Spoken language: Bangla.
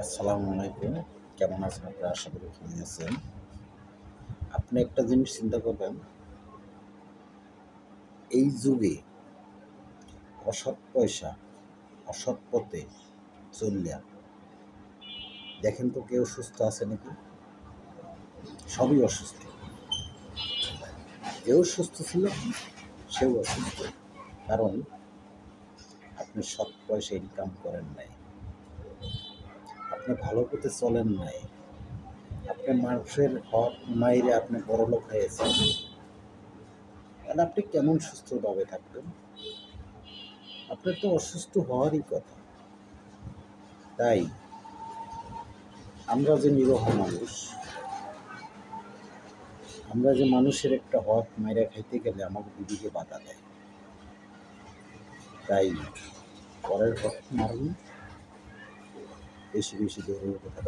আসসালামু আলাইকুম। কেমন আছেন আপনারা? আশা করি ভালোই আছেন। আপনি একটা জিনিস চিন্তা করবেন, এই যুগে অসৎ পয়সা, অসৎ পথে চইল্যা দেখেন তো কেউ সুস্থ আছে নাকি? সবই অসুস্থ। কেউ সুস্থ ছিল, সেও অসুস্থ। কারণ আপনি সৎ পয়সা ইনকাম করেন নাই। আপনি ভালো পথে চলেন নাই। আপনি মানুষের হক মাইরে আপনি বড়লোক হয়েছেন। তাহলে আপনি কেমন সুস্থভাবে থাকবেন? আপনার তো অসুস্থ হওয়ারই কথা। তাই আমরা যে নিরীহ মানুষ, আমরা যে মানুষের একটা হক মাইরা খাইতে গেলে আমাকে দিদিকে বাধা দেয়। তাই পরের হক মারুন, বেশি বেশি ধরে কথা।